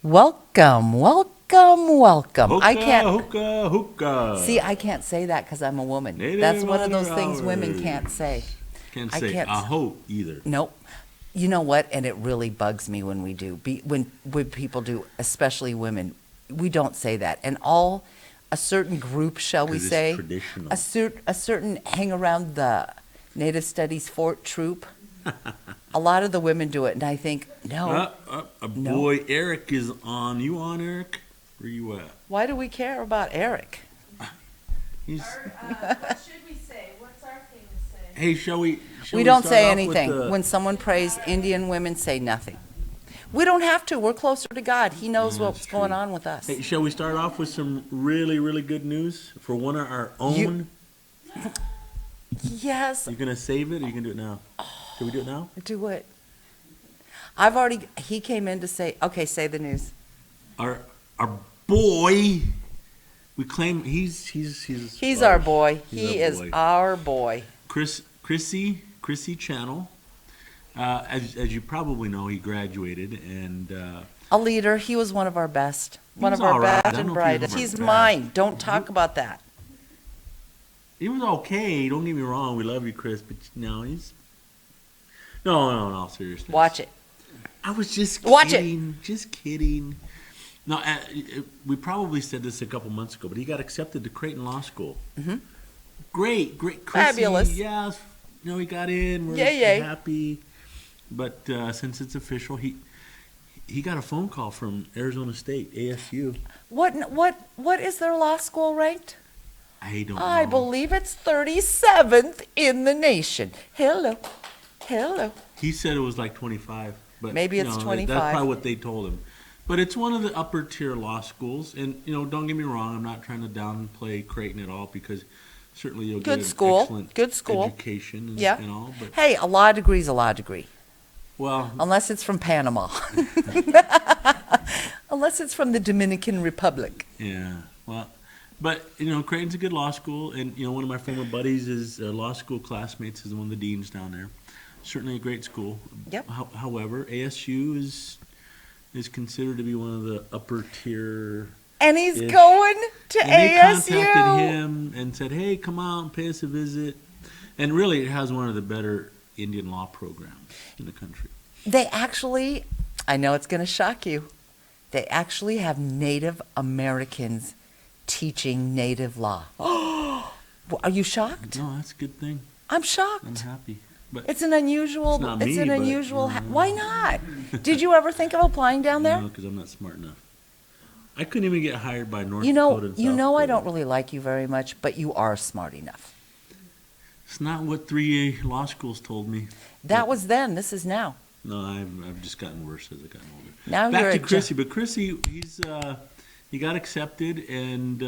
Welcome, welcome, welcome. Hookah, I can't hookah, hookah. see. I can't say that because I'm a woman. Native That's one of those honor things women hours. can't say. Can't I say can't s- aho either. Nope. You know what? And it really bugs me when we do. When people do, especially women, we don't say that. And all a certain group, shall we 'Cause it's say, traditional. a certain hang around the Native Studies Fort troop. A lot of the women do it, and I think, no. No. Boy, Eric is on. You on, Eric? Where you at? Why do we care about Eric? He's. What should we say? What's our thing to say? Hey, shall we? We don't start say off with anything. the- When someone prays, Indian women say nothing. We don't have to. We're closer to God. He knows Yeah, what's that's going true. on with us. Hey, shall we start off with some really, really good news for one of our own? You- Yes, You gonna save it, or you gonna do it now? Should we do it now? do it. He came in to say, okay, say the news. Our boy. We claim he's He's our boy. He's He our is boy. our boy. Chrissy Channel. As you probably know, he graduated, and A leader. He was one of our best. One was of our all right. I best don't and know if he was brightest. one of our He's best. mine. Don't talk about that. he was okay. Don't get me wrong. We love you, Chris, but no, he's no. In all seriousness, Watch it. I was just Watch it. kidding. Just kidding. No, we probably said this a couple months ago, but he got accepted to Creighton Law School. Mhm. Great. Chrissy, Fabulous. Yeah, he got in. We're Yay, yay. happy. But since it's official, he got a phone call from Arizona State, ASU. What is their law school ranked? I don't I know. believe it's 37th in the nation. Hello. Hello. He said it was like 25. But Maybe it's That's 25. probably what they told him. But it's one of the upper tier law schools, and don't get me wrong. I'm not trying to downplay Creighton at all, because certainly you'll Good get an school. excellent Good school. education and, Yeah. and all. But Hey, a law degree is a law degree. well, Unless it's from Panama. Unless it's from the Dominican Republic. yeah. Well, but Creighton's a good law school, and one of my former buddies is law school classmates is one of the deans down there. Certainly a great school. Yep. However, ASU is considered to be one of the upper tier. And he's Ish. going to And they ASU. contacted him and said, "Hey, come out and pay us a visit." And really, it has one of the better Indian law programs in the country. They actually, I know it's going to shock you, they actually have Native Americans teaching Native law. Are you shocked? No, that's a good thing. I'm I'm shocked. happy. But It's an unusual. It's not It's me, an but, unusual. no. Why not? Did you ever think of applying down there? no, because I'm not smart enough. I couldn't even get hired by North You Dakota know, and you South know, I Dakota. don't really like you very much, but you are smart enough. It's not what 3A law schools told me. That was then. This is now. No, I've just gotten worse as I've gotten older. Now Back you're to a Chrissy, but Chrissy, he got accepted and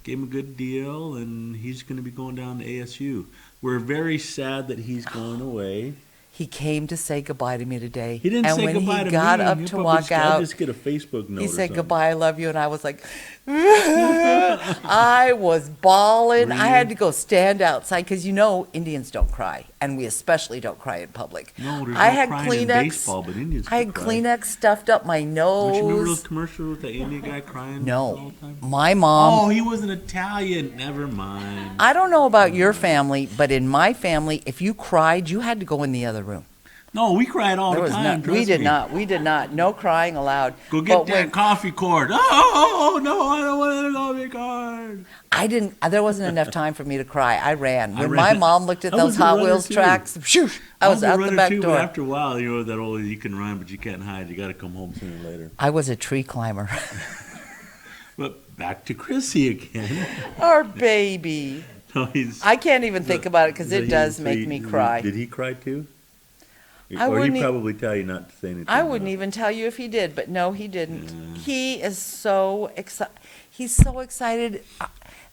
gave him a good deal, and he's going to be going down to ASU. We're very sad that he's going away. He came to say goodbye to me today. He didn't and say when goodbye he to got me. up He'll to probably walk I'll out, just get a Facebook note. he or said something. goodbye, I love you, and I was like, I was bawling. I had to go stand outside because Indians don't cry, and we especially don't cry in public. No, there's I no had crying in Kleenex. baseball, but Indians I had can cry. Kleenex stuffed up my Don't you remember those nose. commercials with that Indian guy crying all No, the time? my mom. Oh, he was an Italian. Never mind. I don't know about your family, but in my family, if you cried, you had to go in the other room. No, we cried all There the was time. we trust did me. not. We did not. No crying allowed. Go get But that when- coffee cord. Oh, no, I don't want a coffee cord. I didn't. There wasn't enough time for me to cry. I ran. I When ran. my mom looked at I those was a Hot runner, Wheels too. tracks, shoo, I was a out the runner back too, door. But after a while, that old you can run, but you can't hide. You got to come home sooner or later. I was a tree climber. But back to Chrissy again. Our baby. No, he's. I can't even think about it because it does make me cry. Did he cry too? I Or wouldn't he e- probably tell you not to say anything. I wouldn't even tell you if he did, but no, he didn't. Yeah. He is so excited. He's so excited.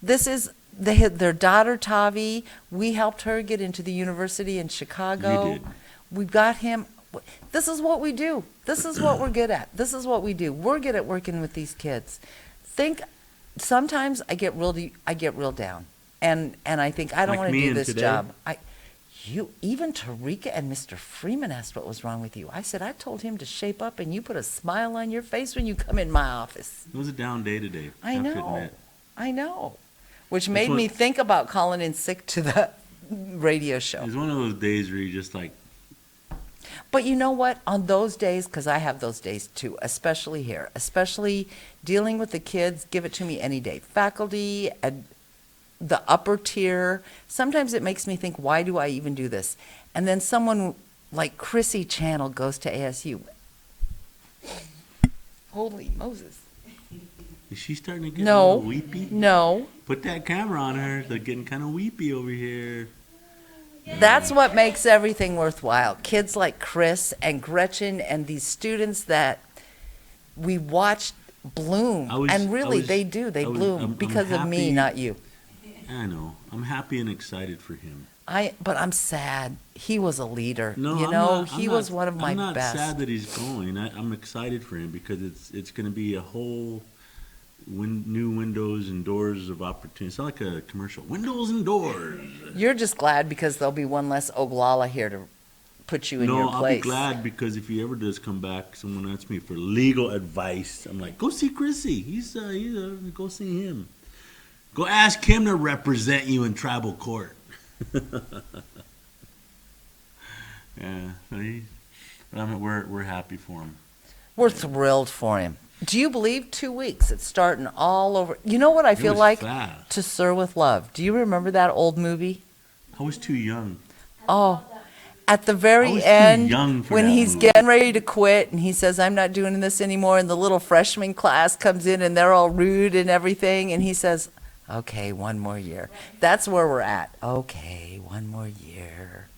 This is their daughter Tavi. We helped her get into the university in Chicago. You did. We got him. This is what we do. This is what we're good at. This is what we do. We're good at working with these kids. Sometimes I get real down, and I think I don't Like want to me do and this today? job. Even Tarika and Mr. Freeman asked what was wrong with you. I said, I told him to shape up, and you put a smile on your face when you come in my office. It was a down day today. I have to know. admit. I know. Which That's made me what- think about calling in sick to the radio show. It's one of those days where you just like, But you know what? On those days, because I have those days too, especially here, especially dealing with the kids, give it to me any day. Faculty, the upper tier, sometimes it makes me think, why do I even do this? And then someone like Chrissy Channel goes to ASU. Holy Moses. is she starting to get a No. little weepy? No. Put that camera on her. They're getting kind of weepy over here. That's what makes everything worthwhile. Kids like Chris and Gretchen and these students that we watched bloom. And really, they do. They bloom I'm because of me, happy- not you. I know. I'm happy and excited for him. But I'm sad. He was a leader. No, you I'm know, not- I'm he not- was one of my I'm not best. sad that he's going. I'm excited for him because it's going to be a whole new windows and doors of opportunity. It's not like a commercial. Windows and doors. You're just glad because there'll be one less Oglala here to put you in No, your I'll place. be glad because if he ever does come back, someone asks me for legal advice. I'm like, go see Chrissy. Go see him. Go ask him to represent you in tribal court. Yeah, we're happy for him. We're thrilled for him. Do you believe 2 weeks? It's starting all over. You know what I It feel was like? fast. To Sir with Love. Do you remember that old movie? I was too young. Oh, at the I very was too end, young for when that he's movie. getting ready to quit and he says, I'm not doing this anymore, and the little freshman class comes in and they're all rude and everything, and he says, okay, one more year. That's where we're at. Okay, one more year.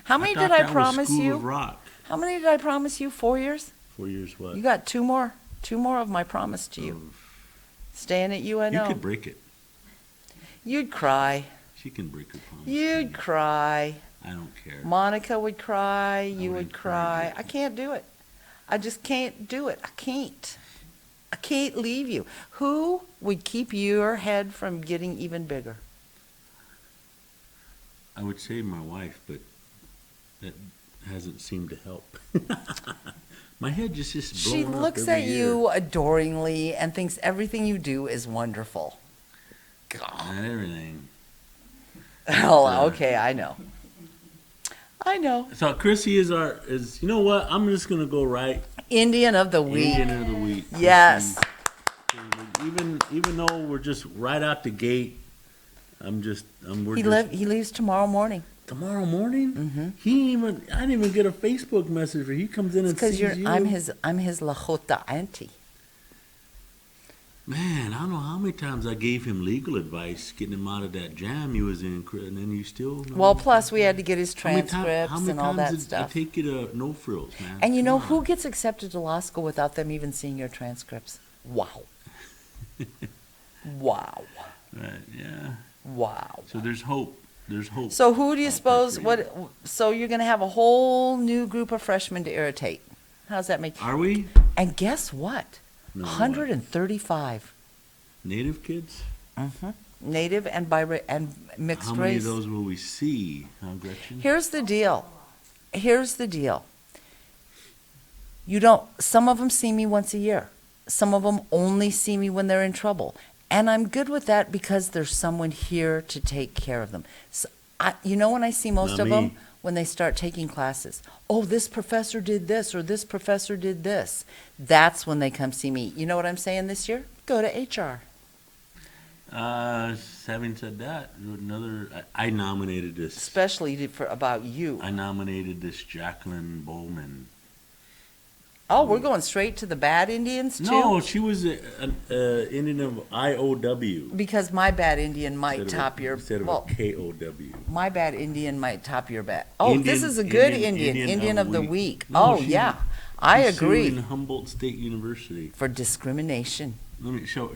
How many thought did I that was promise School you? of Rock. How many did I promise you? 4 years? 4 years what? You got 2 more. 2 more of my promise to you. Staying at You UNO. could break it. You'd cry. She can break her promise. You'd cry. I don't care. Monica would cry. You would wouldn't cry. cry. I can't do it. I just can't do it. I can't. I can't leave you. Who would keep your head from getting even bigger? I would say my wife, but that hasn't seemed to help. My head just She blowing up looks every at year. you adoringly and thinks everything you do is wonderful. Not everything. Oh, okay, I know. I know. So Chrissy is you know what? I'm just gonna go right Indian of the week. Indian of the week. Yes. Even though we're just right out the gate, we're He just leaves tomorrow morning. tomorrow morning. Mm-hmm. I didn't even get a Facebook message where he comes in and Because sees you. I'm his Lakota auntie. Man, I don't know how many times I gave him legal advice, getting him out of that jam he was in, and then you still. Well, plus we had to get his How many transcripts and all that stuff. Did it take you to no frills, man? And you know Come who on. gets accepted to law school without them even seeing your transcripts? Wow. Wow. Right, yeah. Wow. So there's hope. There's hope. So who do you out there suppose for you. so you're going to have a whole new group of freshmen to irritate. How's that make you? Are we? And guess what? No, what? 135. Native kids? Native and mixed How many race. of those will we see, huh, Gretchen? Here's the deal. Some of them see me once a year. Some of them only see me when they're in trouble. And I'm good with that because there's someone here to take care of them. So when I see most Not of them? me. When they start taking classes. Oh, this professor did this or this professor did this. That's when they come see me. You know what I'm saying this year? Go to HR. Having said that, I nominated this. Especially about you. I nominated this Jacqueline Bowman. Oh, we're going straight to the bad Indians too? No, she was an Indian of IOW. Because my bad Indian might instead of top your, instead of well, a KOW. my bad Indian might top your bad. Oh, this Indian- is a good Indian- Indian, Indian of of the week. week. No, Oh, she- yeah, I She's agree. suing Humboldt State University. For discrimination. Let me show.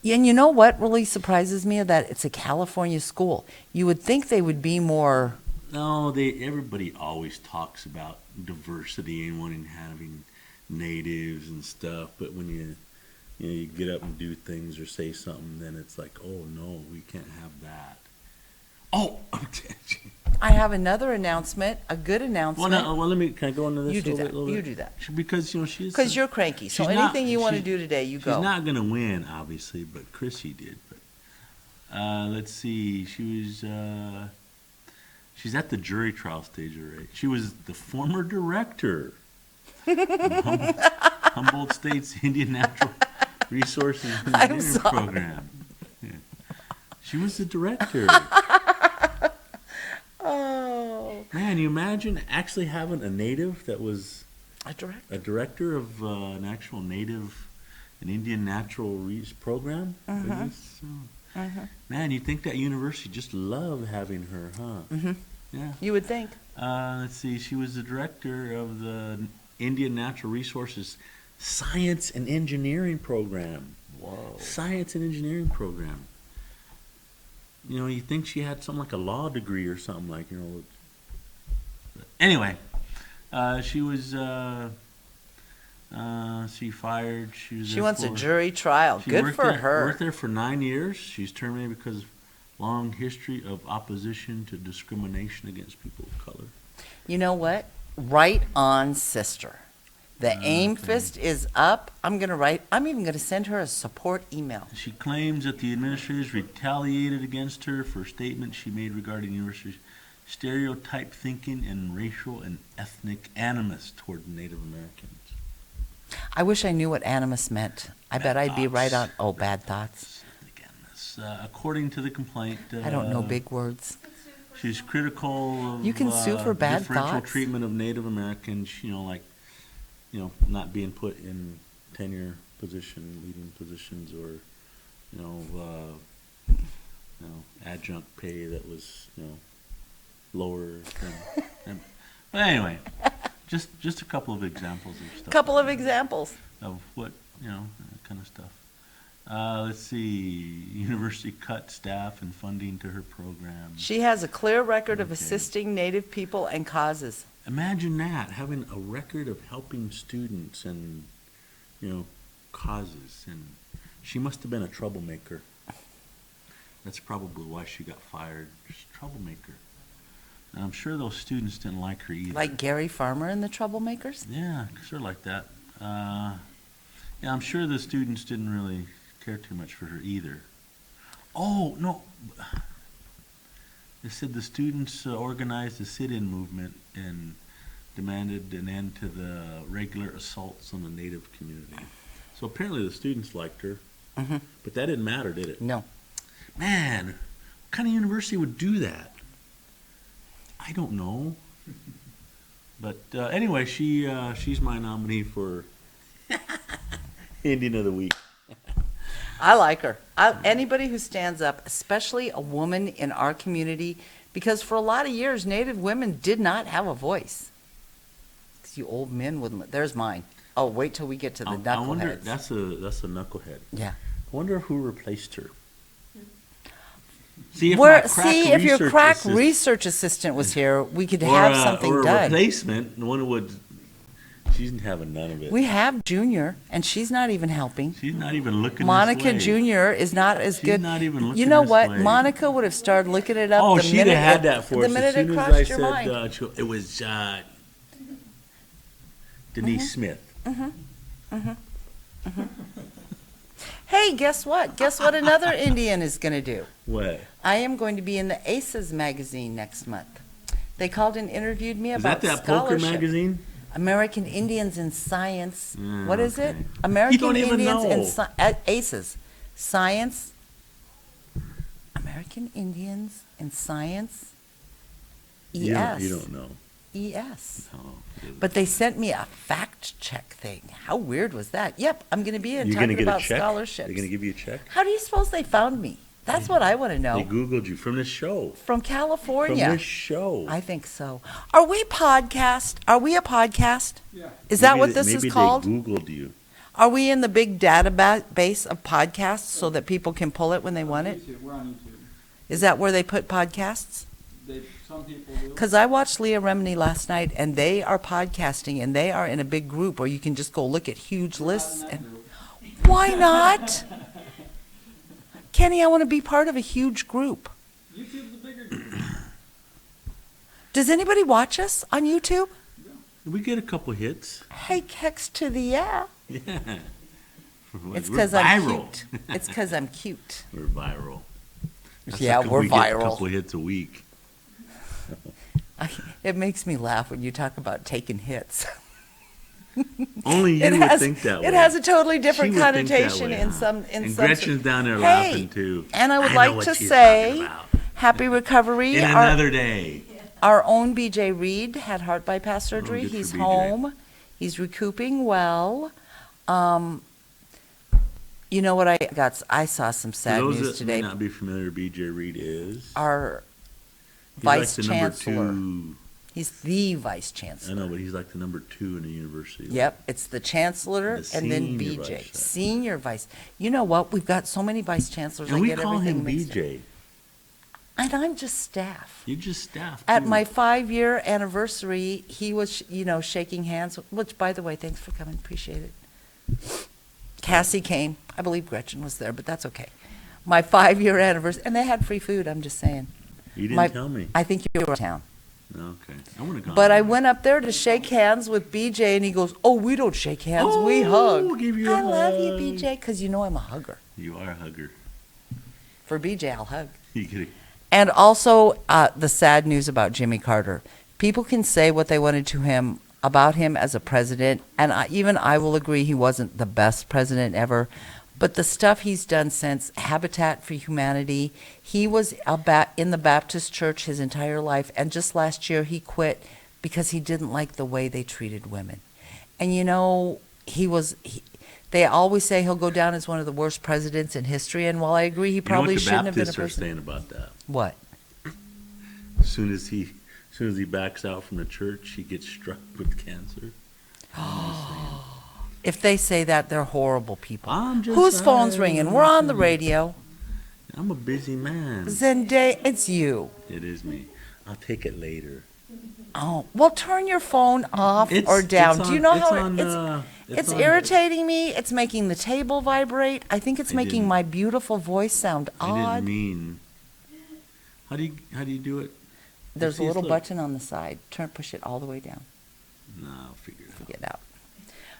And you know what really surprises me? That it's a California school. You would think they would be more, No, everybody always talks about diversity and wanting having natives and stuff, but when you get up and do things or say something, then it's like, oh no, we can't have that. Oh, I have another announcement, a good Well, announcement. can I go into this You a do little that. bit? a little You bit? do that. Because, she's... Because you're cranky. So she's not- anything you want to she's- do today, you She's go. not going to win, obviously, but Chrissy did. But let's see. She's at the jury trial stage already. She was the former director of Humboldt State's Indian Natural Resources Engineering sorry. Program. Yeah. She was the director. Oh, Man, you imagine actually having a native that was a direct. a director of an actual native, an Indian natural program? Goodness, so- Man, you'd think that university just loved having her, huh? Mhm. Yeah. You would think. Let's see, she was the director of the Indian Natural Resources Science and Engineering Program. Whoa. Science and Engineering Program. You think she had something like a law degree or something like, But anyway, she was, she fired. She wants a jury trial. Good for her. Worked there for 9 years. She's terminated because of long history of opposition to discrimination against people of color. You know what? Right on, sister. The AIM Okay. fist is up. I'm even going to send her a support email. She claims that the administrators retaliated against her for statements she made regarding university stereotype thinking and racial and ethnic animus toward Native Americans. I wish I knew what animus meant. I bet I'd be right on. Oh, bad thoughts. Ethnic animus. According to the complaint, I don't know big words. she's critical of You can sue for bad differential thoughts? treatment of Native Americans. Not being put in tenure position, leading positions, or adjunct pay that was lower than. But anyway, just a couple of examples of stuff. Couple of examples. Of what that kind of stuff. Let's see. University cut staff and funding to her program. She has a clear record of Okay. assisting Native people and causes. Imagine that, having a record of helping students and, causes. And she must have been a troublemaker. That's probably why she got fired. She's a troublemaker. And I'm sure those students didn't like her either. Like Gary Farmer and the Troublemakers? Yeah, sort of like that. I'm sure the students didn't really care too much for her either. Oh, no. They said the students organized a sit-in movement and demanded an end to the regular assaults on the Native community. So apparently the students liked her, Mhm. but that didn't matter, did it? No. Man, what kind of university would do that? I don't know. But anyway, she's my nominee for Indian of the Week. I like her. Anybody who stands up, especially a woman in our community, because for a lot of years, Native women did not have a voice. 'Cause you old men wouldn't. There's mine. Oh, wait till we get to the I wonder, knuckleheads. that's a knucklehead. Yeah. I wonder who replaced her. See, if my crack If your research crack assistant- research assistant was here, we could or have a- something or a done. replacement, the one who would. She's having none of it. We have Junior, and she's not even helping. She's not even looking. Monica this way. Junior is not as She's good. not even looking You know this what? way. Monica would have started looking it up Oh, the she'd minute have had it- that for the us minute as it soon as crossed I your said mind. it was Denise Smith. Hey, guess what? Guess what another Indian is going to do? What? I am going to be in the Aces magazine next month. They called and interviewed me Is about that poker scholarship. magazine? American Indians in Science. Yeah, What is it? okay. You American don't even Indians in know. Aces. Science. American Indians in Science. ES. You don't know. ES. No. But they sent me a fact check thing. How weird was that? Yep, I'm going to be in You're gonna talking get a about check? scholarships. They're gonna give you a check. How do you suppose they found me? That's what I want to They know. Googled you from this show. From From California. this show. I think so. Are we podcast? Are we a podcast? Yeah. Is that Maybe what they- this maybe is called? They Googled you. Are we in the big database of podcasts so that people can pull it when they want it? YouTube. We're on YouTube. Is that where they put podcasts? Some people do. Because I watched Leah Remini last night, and they are podcasting, and they are in a big group where you can just go look at huge lists. Not in that And group. why not? Kenny, I want to be part of a huge group. YouTube's the bigger group. Does anybody watch us on YouTube? We get a couple hits. Hey, kicks to the yeah. Yeah. It's We're because I'm viral. cute. It's because I'm cute. We're viral. That's Yeah, like we're we get a viral. couple hits a week. It makes me laugh when you talk about taking hits. Only you would think that way. It has a totally different She would think that connotation way, in huh? some. And some Gretchen's down there Hey, laughing too. And I would know like what to she's say, talking about. happy recovery. In another day. Our own BJ Reed had heart bypass surgery. good for He's BJ. home. He's recouping well. You know what I saw some sad For those news that today. may not be familiar, B.J. Reed is. Our He's like vice the number chancellor. two. He's the vice I chancellor. know, but he's like the number 2 in the university. Yep, it's the chancellor The and then senior BJ, vice. senior vice. You know what? We've got so many vice chancellors. And I we get call everything him mixed up. BJ. And I'm just staff. You just staff. At too. my 5-year anniversary, he was, shaking hands, which, by the way, thanks for coming, appreciate it. Cassie came. I believe Gretchen was there, but that's okay. My 5-year anniversary, and they had free food, I'm just saying. You didn't my- tell me. I think you were in town. Okay. I want to go. But I went up there to shake hands with BJ, and he goes, "Oh, we don't shake hands, we Oh, hug." give you a I love you, hug. BJ, because you know I'm a hugger. You are a hugger. For BJ, I'll hug. You get And also, the sad news about Jimmy Carter. People can say what they wanted to him about him as a president, and even I will agree he wasn't the best president ever. But the stuff he's done since Habitat for Humanity, he was in the Baptist church his entire life, and just last year he quit because he didn't like the way they treated women. And they always say he'll go down as one of the worst presidents in history, and while I agree he probably shouldn't have been a Baptists are president. saying about that. What? As soon as he backs out from the church, he gets struck with cancer. If they say that, they're horrible people. I'm just Whose phone's saying. ringing? We're on the radio. I'm a busy man. Zendaya, it's you. It is me. I'll take it later. Oh, well, turn your phone off It's- or down. it's Do you on- know it's how on, it's on- irritating me? It's making the table vibrate. I think it's I making didn't- my beautiful voice sound I didn't odd. mean. How do you do it? There's a Please little look. button on the side. Push it all the way down. No, I'll figure it out. Get out.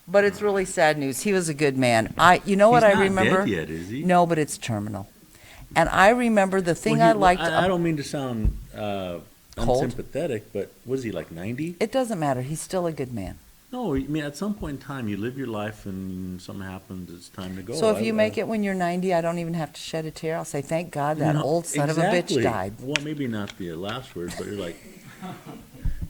But it's really sad news. He was a good man. You know what He's I not remember? dead yet, is he? No, but it's terminal. And I remember the thing Well, I liked. I don't mean to sound Cold? unsympathetic, but was he like 90? It doesn't matter. He's still a good man. No, I mean at some point in time you live your life and something happens. It's time to go. So if you make it when you're 90, I don't even have to shed a tear. I'll say, thank God that old son of a bitch exactly. died. Well, maybe not the last word, but you're like,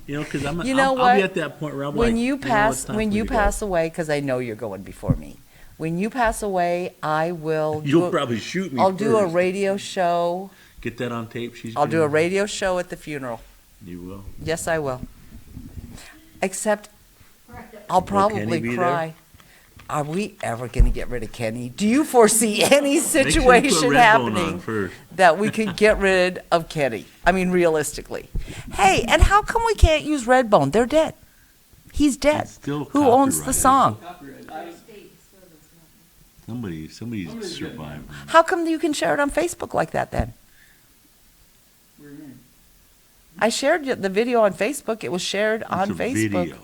because You know I'll what? be at that point where I'm When like, you it's pass, time when for me you to go. pass away, because I know you're going before me. When you pass away, I will. You'll probably shoot me. I'll do a first. radio show. Get that on tape. I'll do a radio show at the funeral. You will. Yes, I will. Except, I'll probably be there? cry. Are we ever going to get rid of Kenny? Do you foresee any Make sure you put situation Redbone happening on first. that we could get rid of Kenny? I mean, realistically. Hey, and how come we can't use Redbone? They're dead. He's dead. It's still Who owns the copyrighted. song? Copyright. Somebody's Somebody's surviving. How come you can share it on Facebook like that then? What do you mean? I shared the video on Facebook. It was shared on It's a Facebook. video.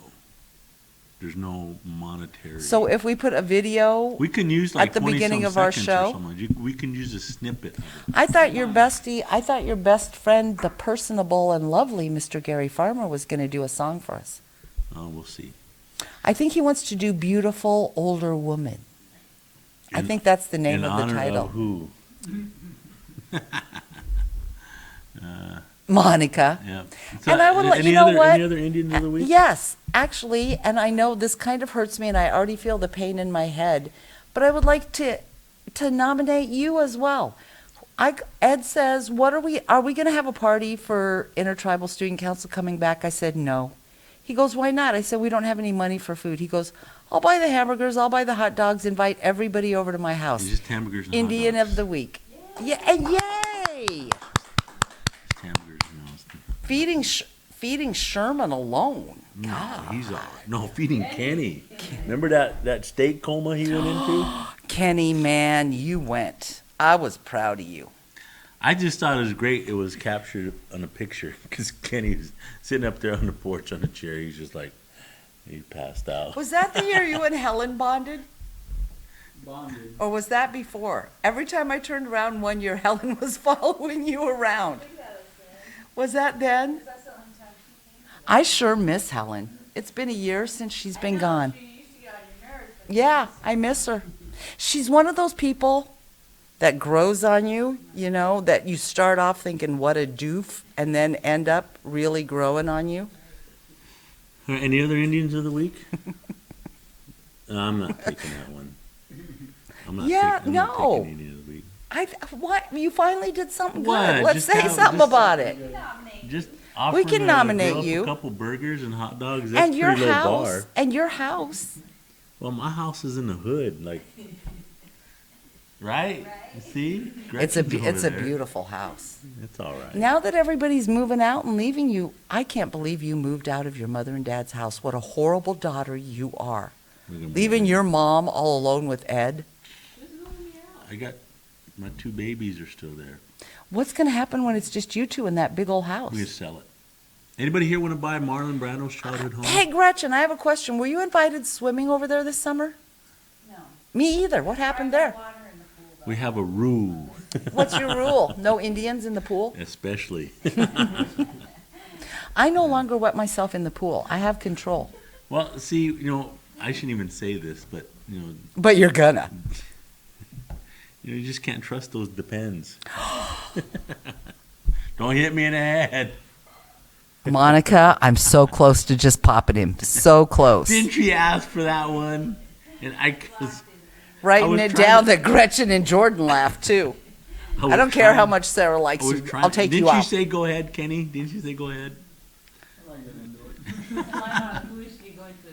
There's no monetary. So if we put a video, we can use like at the 20 beginning some of our seconds show? or something. We can use a snippet. Of it. I thought your best friend, the personable and lovely Mr. Gary Farmer, was going to do a song for us. Oh, we'll see. I think he wants to do Beautiful Older Woman. I In- think that's the name In of the honor title. of who? Monica. Yeah. And I would let any you know other, what? Any other Indian of the week? Yes, actually, and I know this kind of hurts me, and I already feel the pain in my head, but I would like to nominate you as well. Ed says, are we going to have a party for Intertribal Student Council coming back? I said, no. He goes, why not? I said, we don't have any money for food. He goes, I'll buy the hamburgers, I'll buy the hot dogs, invite everybody over to my house. It's just hamburgers and Indian hot dogs. of the week. Yeah, and yay! Just hamburgers and hot dogs. Feeding Sherman alone. No, he's all right. No, feeding Kenny. Remember that steak coma he went into? Kenny, man, you went. I was proud of you. I just thought it was great. It was captured on a picture because Kenny was sitting up there on the porch on a chair. He's just like, he passed out. Was that the year you and Helen bonded? Bonded. Or was that before? Every time I turned around one year, Helen was following you around. I think that was then. Was that then? Because that's the only time she came. I sure miss Helen. It's been a year since she's been gone. She used to get on your nerves. but Yeah, I miss her. She's one of those people that grows on you, you know, that you start off thinking, what a doof, and then end up really growing on you. Any other Indians of the week? I'm not taking that one. I'm not Yeah, taking, I'm not no. taking Indian of the week. What? You finally did something What? good. Let's Just say have- something just- about it. Nominate. Just We offering can a nominate girl up you. a couple burgers and hot dogs. That's And your pretty low house. bar. And your house. Well, my house is in the hood, like, right? You see? It's a Gretchen's over there. beautiful house. It's all right. Now that everybody's moving out and leaving you, I can't believe you moved out of your mother and dad's house. What a horrible daughter you are. We're gonna Leaving move your mom all alone with Ed. I got my 2 babies are still there. What's going to happen when it's just you two in that big old house? We just sell it. Anybody here want to buy Marlon Brando's childhood home? Hey, Gretchen, I have a question. Were you invited swimming over there this summer? No. Me either. What happened There's there? water in the pool, though. We have a rule, What's your rule? No Indians in the pool? especially. I no longer wet myself in the pool. I have control. Well, see, I shouldn't even say this, but But you're gonna. you just can't trust those depends. Don't hit me in the head. Monica, I'm so close to just popping him. So close. Didn't you ask for that one? And I was Writing was it trying down to- that Gretchen and Jordan laughed too. I don't care how much Sarah likes you. I'll take Didn't you you out. say go ahead, Kenny? Didn't you say go ahead? I like that into it. Who is she going to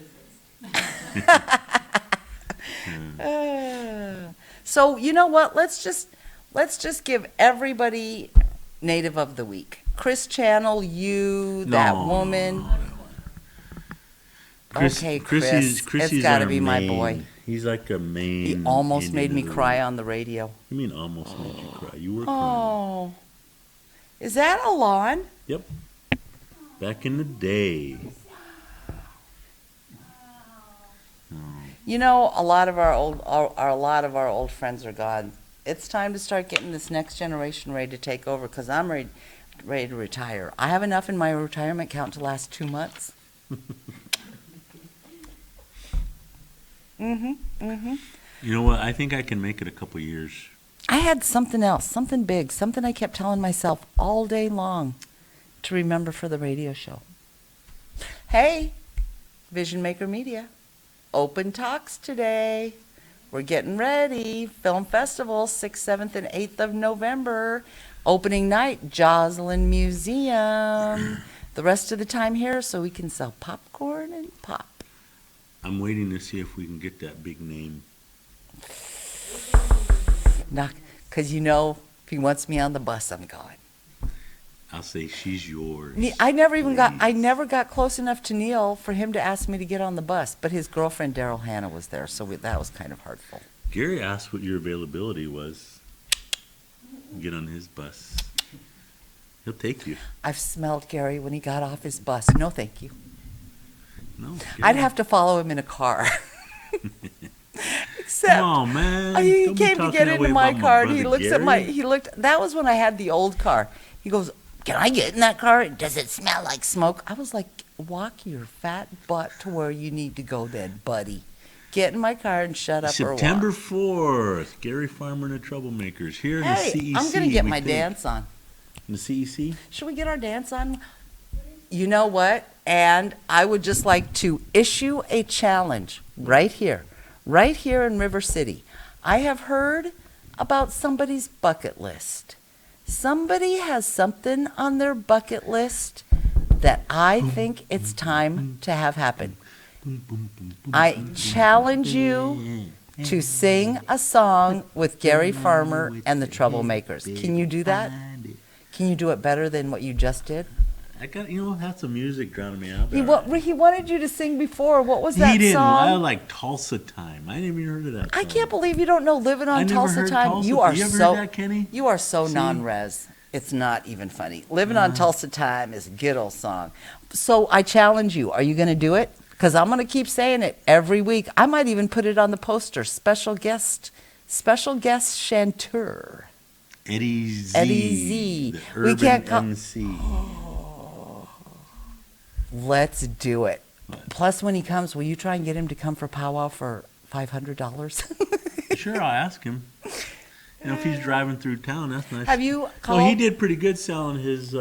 assist? So you know what? Let's just give everybody Native of the Week. Chris Channel, you, that No, woman. no, no. Okay, Chris. It's Chrissy's gotta our be my main- boy. He's like a main. He almost Indian made me of the cry week. on the radio. You mean almost made you cry? You were crying. Oh, is that Alon? Yep. Back in the day. You know, a lot of our old friends are gone. It's time to start getting this next generation ready to take over because I'm ready to retire. I have enough in my retirement account to last 2 months. Mm-hmm. You know what? I think I can make it a couple years. I had something else, something big, something I kept telling myself all day long to remember for the radio show. Hey, Vision Maker Media, open talks today. We're getting ready. Film Festival, 6th, 7th, and 8th of November. Opening night, Joslyn Museum. The rest of the time here so we can sell popcorn and pop. I'm waiting to see if we can get that big name. Not, because you know, if he wants me on the bus, I'm gone. I'll say she's yours. I never got close enough to Neil for him to ask me to get on the bus, but his girlfriend Daryl Hannah was there, so that was kind of hurtful. Gary asked what your availability was. Get on his bus. He'll take you. I've smelled Gary when he got off his bus. No, thank you. No. I'd Gary. have to follow him in a car. Except Come on, man. he Don't be came to talking get that into way my about car and he brother looks at my Gary. that was when I had the old car. He goes, "Can I get in that car? Does it smell like smoke?" I was like, "Walk your fat butt to where you need to go then, buddy. Get in my car and shut up September or walk." 4th, Gary Farmer and the Troublemakers here in Hey, the CEC. I'm going to get we my think. dance on. In the CEC? Should we get our dance on? You know what? And I would just like to issue a challenge right here in River City. I have heard about somebody's bucket list. Somebody has something on their bucket list that I think it's time to have happen. I challenge you to sing a song with Gary Farmer and the Troublemakers. Can you do that? Can you do it better than what you just did? I got, have some music drowning me out. He wanted you to sing before. What was that He didn't. I song? like Tulsa Time. I never even heard of that I song. can't believe you don't know "Living I on never Tulsa heard Time." Tulsa. You are You ever so heard that, Kenny? you are so See? non-res. It's not even funny. "Living on Tulsa Time" is a good old song. So I challenge you. Are you going to do it? Because I'm going to keep saying it every week. I might even put it on the poster. Special guest chanteur. Eddie Z. Eddie Z. The We urban can't call- MC. Let's do it. What? Plus, when he comes, will you try and get him to come for powwow for $500? Sure, I'll ask him. If he's driving through town, that's nice. Have you called? Well, he did pretty good selling his.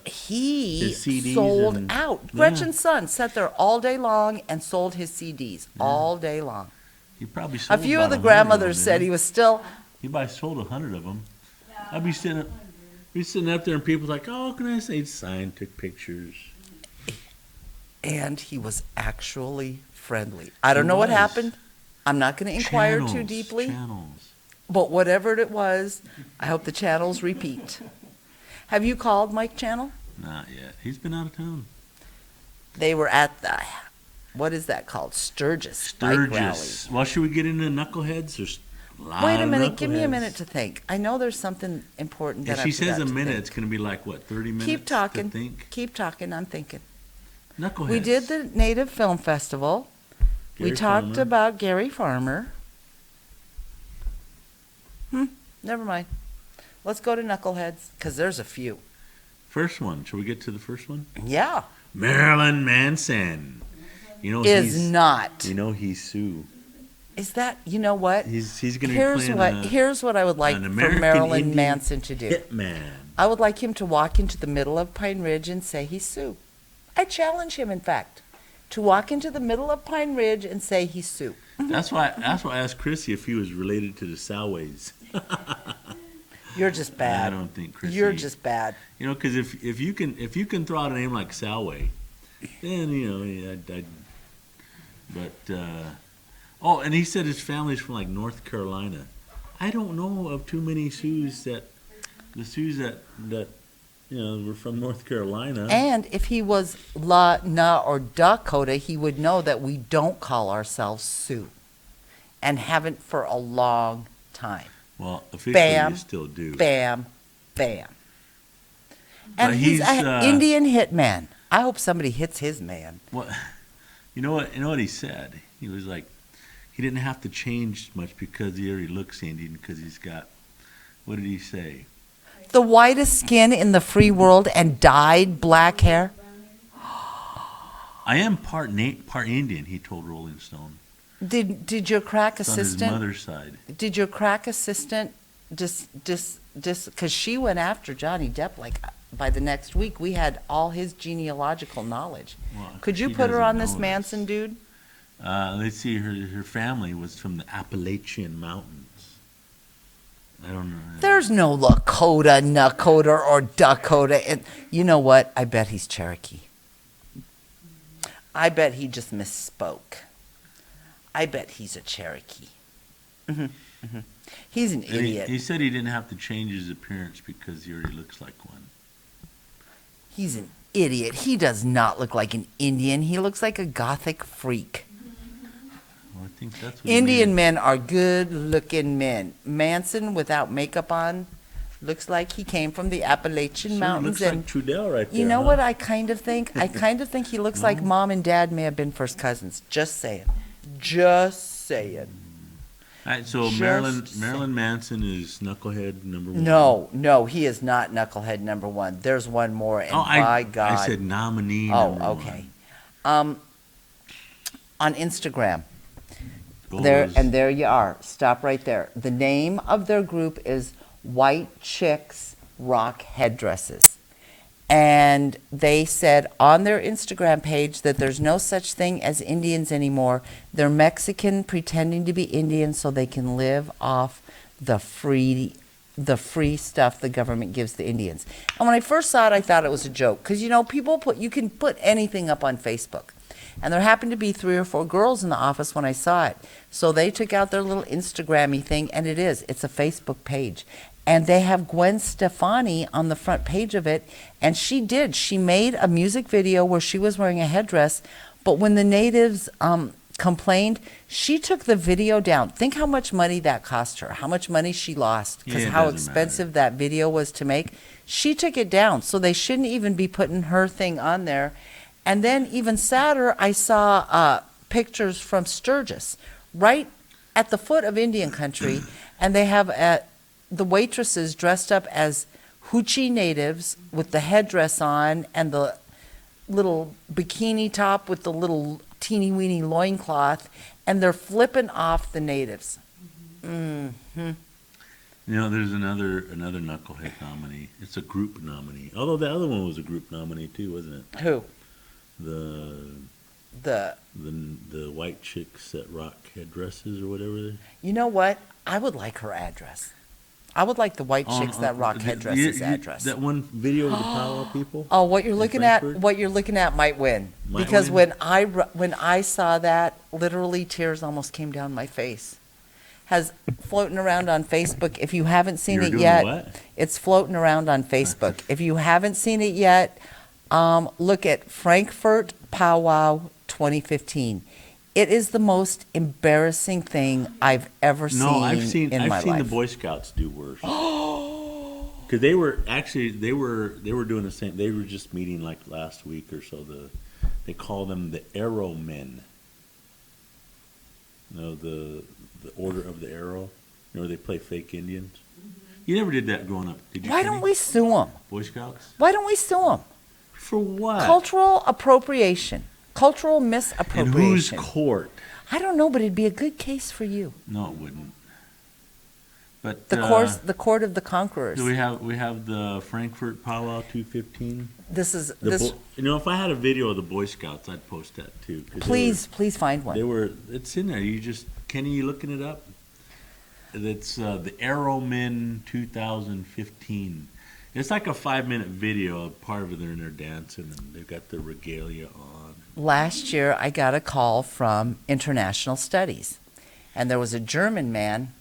He His CDs sold and- out. Yeah. Gretchen's son sat there all day long and sold his CDs all day long. He probably A sold few about of the 100 grandmothers them, said didn't he was still. He probably sold 100 of them. I'd be sitting up there and people like, oh, what can I say? Signed, took pictures. And he was actually friendly. I don't He know what was. happened. I'm not going to inquire too Channels, deeply. Channels. But whatever it was, I hope the channels repeat. Have you called Mike Channel? Not yet. He's been out of town. They were at the, what is that called? Sturgis bike rally. Sturgis. Well, should we get into knuckleheads? There's a lot Wait a of minute. Give me a knuckleheads. minute to think. I know there's something important that If I she forgot says a to minute, think. it's going to be like, what, 30 minutes Keep talking. to think? Keep talking. I'm thinking. Knuckleheads. We did the Native Film Festival. We Gary talked Farmer. about Gary Farmer. Never mind. Let's go to Knuckleheads, because there's a few. First one. Shall we get to the first one? Yeah. Marilyn Manson. Is not. He's Sue. Is that, you know what? He's going to be playing Here's what I would like an for American Marilyn Indian Manson to do. hitman. I would like him to walk into the middle of Pine Ridge and say he's Sue. I challenge him, in fact, to walk into the middle of Pine Ridge and say he's Sue. That's why I asked Chrissy if he was related to the Salways. You're just I bad. don't think Chrissy. You're just bad. Because if you can throw out a name like Salway, then oh, and he said his family's from like North Carolina. I don't know of too many Sues that were from North Carolina. And if he was La, Na, or Dakota, he would know that we don't call ourselves Sioux and haven't for a long time. Well, officially Bam, you still do. Bam, bam. But And he's he's, an Indian hitman. I hope somebody hits his man. What? You know what he said? He was like, he didn't have to change much because he already looks Indian because he's got. What did he say? The whitest skin in the free world and dyed black hair. I am part Indian, he told Rolling Stone. Did your crack It's on his assistant? mother's side. Did your crack assistant just because she went after Johnny Depp like by the next week we had all his genealogical knowledge. Well, Could you she put her doesn't on this know Manson dude? Let's see. Her family was from the Appalachian Mountains. I don't know. There's no Lakota, Nakota, or Dakota. And you know what? I bet he's Cherokee. I bet he just misspoke. I bet he's a Cherokee. He's an And he, idiot. he said he didn't have to change his appearance because he already looks like one. He's an idiot. He does not look like an Indian. He looks like a gothic freak. Well, I think that's what he Indian means. men are good-looking men. Manson, without makeup on, looks like he came from the Appalachian Sure, Mountains. looks And like Trudell right there. you know huh? what I kind of think? I kind of think he looks like mom and dad may have been first cousins. Just saying. Just saying. All right, so Just Marilyn Manson is knucklehead number one. No, he is not knucklehead number one. There's one more, and by God. I said nominee oh, number okay. one. On Instagram, Goals. there you are. Stop right there. The name of their group is White Chicks Rock Headdresses. And they said on their Instagram page that there's no such thing as Indians anymore. They're Mexican pretending to be Indian so they can live off the free stuff the government gives the Indians. And when I first saw it, I thought it was a joke because you can put anything up on Facebook. And there happened to be 3 or 4 girls in the office when I saw it. So they took out their little Instagram-y thing, and it's a Facebook page. and they have Gwen Stefani on the front page of it, and she made a music video where she was wearing a headdress, but when the natives complained, she took the video down. Think how much money that cost her, how much money she lost, because Yeah, it how doesn't expensive that video was to make. She took it down, so they shouldn't even be putting her thing on there. And then even sadder, I saw pictures from Sturgis, right at the foot of Indian country, and they have the waitresses dressed up as Hoochie natives with the headdress on and the little bikini top with the little teeny weeny loincloth, and they're flipping off the natives. Mm-hmm. There's another knucklehead nominee. It's a group nominee. Although the other one was a group nominee too, wasn't it? Who? The white chicks that rock headdresses or whatever. You know what? I would like her address. I would like the white chicks that rock headdresses address. That one video of the powwow people. Oh, what you're in looking Frankfurt? might win. Might Because win? when I saw that, literally tears almost came down my face. Has floating around on Facebook. If you haven't seen You're it doing yet, what? it's floating around on Facebook. If you haven't seen it yet, look at Frankfurt Powwow 2015. It is the most embarrassing thing I've ever seen, No, I've seen in my the life. Boy Scouts do worse. Because they were doing the same. They were just meeting like last week or so. They call them the Arrow Men. The Order of the Arrow. Where they play fake Indians. You never did that growing up, did you? Why Kenny? don't we sue them? Boy Scouts? Why don't we sue them? For what? Cultural appropriation. Cultural In misappropriation. whose court? I don't know, but it'd be a good case for you. No, it wouldn't. But The court of the conquerors. do we have the Frankfurt Powwow 215? This. If I had a video of the Boy Scouts, I'd post that too. 'cause Please find They one. were. It's in there. Kenny, you looking it up? It's the Arrowmen 2015. It's like a 5-minute video. Part of it, they're in there dancing, and they've got the regalia on. Last year, I got a call from International Studies, and there was a German man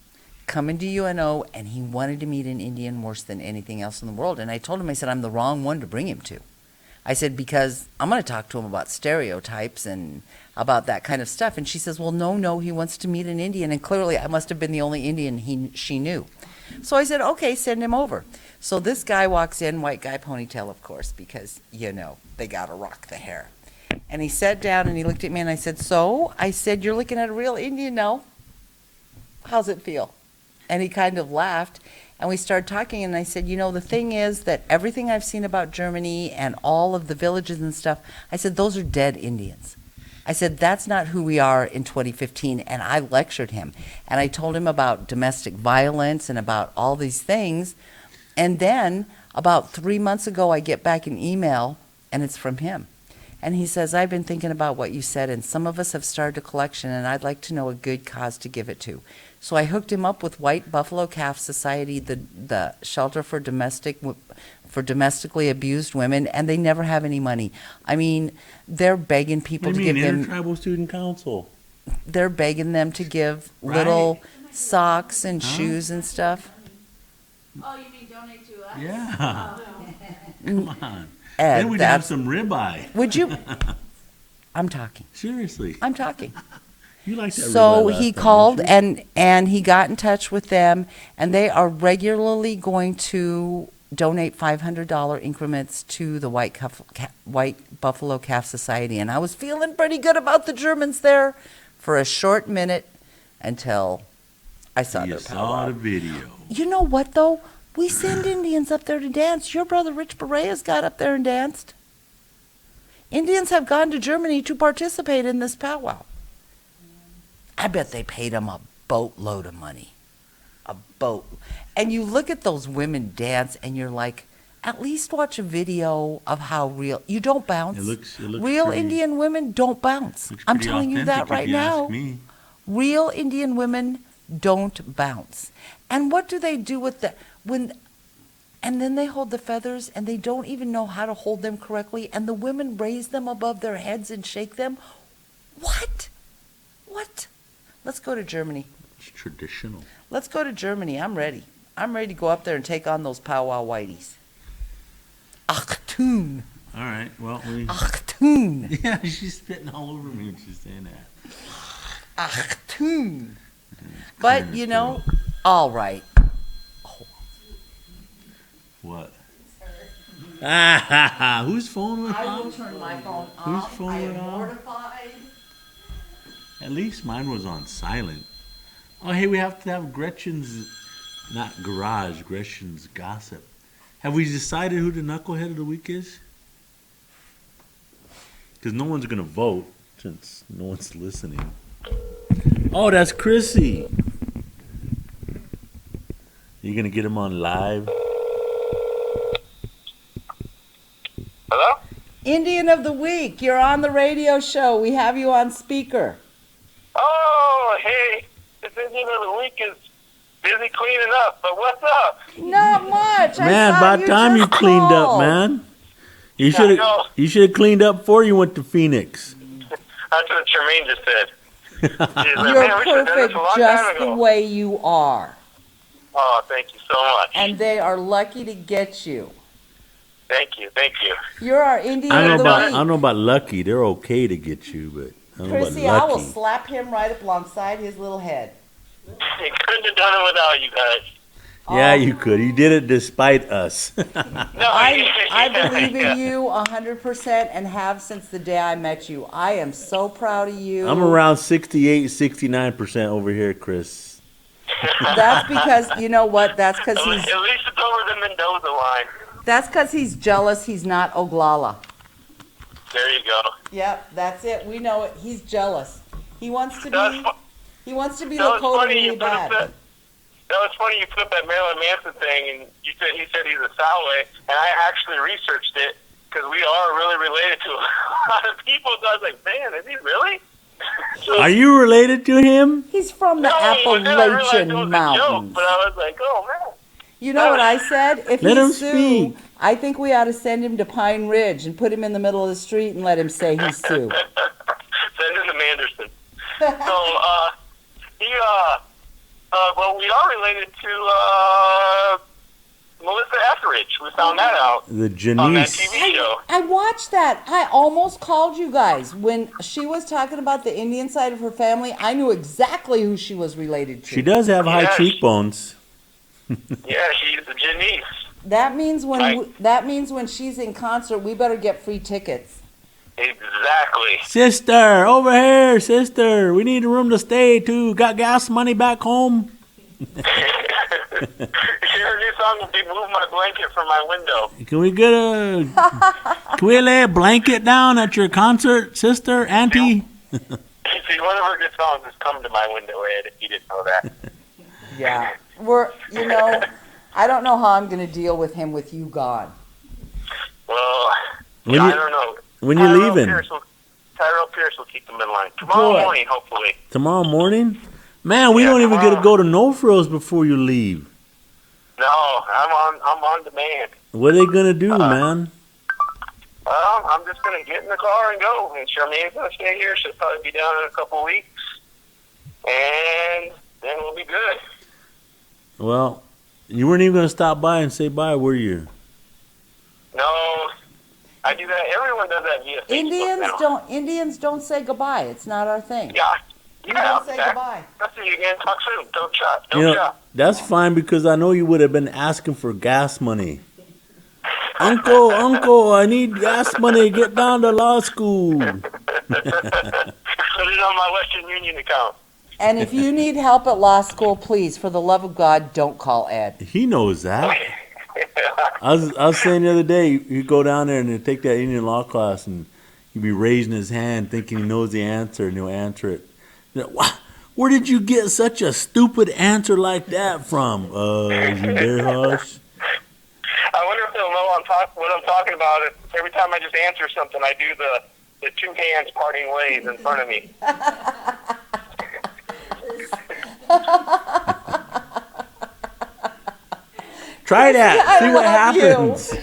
coming to UNO, and he wanted to meet an Indian worse than anything else in the world. And I told him, I said, I'm the wrong one to bring him to. I said, because I'm going to talk to him about stereotypes and about that kind of stuff. And she says, well, no, he wants to meet an Indian. And clearly, I must have been the only Indian she knew. So I said, okay, send him over. So this guy walks in, white guy, ponytail, of course, because, they got to rock the hair. And he sat down and he looked at me and I said, you're looking at a real Indian now? How's it feel? And he kind of laughed. And we started talking, and I said, the thing is that everything I've seen about Germany and all of the villages and stuff, I said, those are dead Indians. I said, that's not who we are in 2015. And I lectured him. And I told him about domestic violence and about all these things. And then about 3 months ago, I get back an email, and it's from him. And he says, I've been thinking about what you said, and some of us have started a collection, and I'd like to know a good cause to give it to. So I hooked him up with White Buffalo Calf Society, the shelter for domestically abused women, and they never have any money. I mean, they're begging people What do to you give mean, them. Intertribal Student Council? They're begging them to give Right. little socks and Huh? shoes and stuff. Oh, you mean donate to us? Yeah. Mm. Come on. Ed, Then we'd have that's- some ribeye. Would you? I'm talking. Seriously. I'm talking. You like that So ribeye last he time, called didn't you? and he got in touch with them, and they are regularly going to donate $500 increments to the White Buffalo Calf Society. And I was feeling pretty good about the Germans there for a short minute until I saw You their saw powwow. the video. You know what, though? We send Indians up there to dance. Your brother Rich Berea's got up there and danced. Indians have gone to Germany to participate in this powwow. I bet they paid him a boatload of money. A boat. And you look at those women dance and you're like, at least watch a video of how real. You don't bounce. It looks Real pretty- Indian women don't bounce. looks I'm pretty telling you that authentic right if you now. ask me. Real Indian women don't bounce. And what do they do with and then they hold the feathers and they don't even know how to hold them correctly, and the women raise them above their heads and shake them? What? Let's go to Germany. It's traditional. Let's go to Germany. I'm ready. I'm ready to go up there and take on those powwow whiteys. Achtung. All right. Well, we. Achtung. Yeah, she's spitting all over me when she's saying that. Achtung. But, you know, all right. What? Ah, whose phone went I will off? turn my phone Whose off. phone I went am off? mortified. At least mine was on silent. Oh, hey, we have to have Gretchen's, not garage, Gretchen's gossip. Have we decided who the knucklehead of the week is? Because no one's going to vote since no one's listening. Oh, that's Chrissy. You going to get him on live? Hello? Indian of the Week, you're on the radio show. We have you on speaker. Oh, hey. This Indian of the Week is busy cleaning up, but what's up? Not much. Man, I saw about time you just cleaned up, called. man. You Yeah, I should know. have cleaned up before you went to Phoenix. That's what Jermaine just said. She's like, You're "Man, we should've done this perfect a long just time the ago." way you are. Oh, thank you so much. And they are lucky to get you. Thank you, thank you. You're our Indian I of don't the know about Week. I don't know about lucky. They're okay to get you, but I don't know Chrissy, I about will lucky. slap him right up alongside his little head. You couldn't have done it without you guys. Yeah, Oh. you could. You did it despite us. No, I believe yeah. in you 100% and have since the day I met you. I am so proud of you. I'm around 68, 69% over here, Chris. That's because, you know what? That's because At least it's over the Mendoza line. he's jealous he's not Oglala. There you go. Yep, that's it. We know it. He's jealous. He wants to That was, be. fu- He wants to be that was Lakota funny. really You put up bad. that was funny. You put up that Marilyn Manson thing, and he said he's a Salway, and I actually researched it because we are really related to a lot of people. So I was like, man, is he really? So- Are you related to him? He's from the No, but then I realized it Appalachian was a Mountains. joke, but I was like, oh man. You know what I said? If Let he's him Sioux, speak. I think we ought to send him to Pine Ridge and put him in the middle of the street and let him say he's Sioux. Send him to Manderson. So, well, we are related to Melissa Etheridge. We found that out The on that Janice. TV show. I watched that. I almost called you guys. When she was talking about the Indian side of her family, I knew exactly who she was related to. She does have high Yes. cheekbones. Yeah, she's the Janice. That means Right. that means when she's in concert, we better get free tickets. Exactly. Sister, over here, sister. We need a room to stay too. Got gas money back home? Her new song will be "Move My Blanket from My Window." Can we get a can we lay a blanket down at your concert, sister, auntie? See, one of her good songs is "Come to My Window," Ed. If you didn't know that. Yeah. I don't know how I'm going to deal with him with you gone. Well, When I you don't know. when you leaving? Tyrell Pierce will keep them in line tomorrow Good. morning, hopefully. Tomorrow morning? Man, we Yeah, don't even get to tomorrow. go to No Frills before you leave. No, I'm on demand. What are they gonna do, man? Well, I'm just gonna get in the car and go. And Charmaine's gonna stay here. She'll probably be down in a couple of weeks, and then we'll be good. Well, you weren't even gonna stop by and say bye, were you? No, I do that. Everyone does that via Facebook now. Indians don't say goodbye. It's not our thing. Yeah, We yeah. don't say Zach. goodbye. I'll see you again. Talk soon. Don't shot. You Don't know, shot. that's fine because I know you would have been asking for gas money. Uncle, I need gas money. Get down to law school. Put it on my Western Union account. And if you need help at law school, please, for the love of God, don't call Ed. He knows that. I was saying the other day, you go down there and take that Indian law class, and he'd be raising his hand, thinking he knows the answer, and he'll answer it. You know, where did you get such a stupid answer like that from? Is he there, Hush? I wonder if they'll know what I'm talking about. If every time I just answer something, I do the two hands parting ways in front of me. Try that. I See what love you. happens.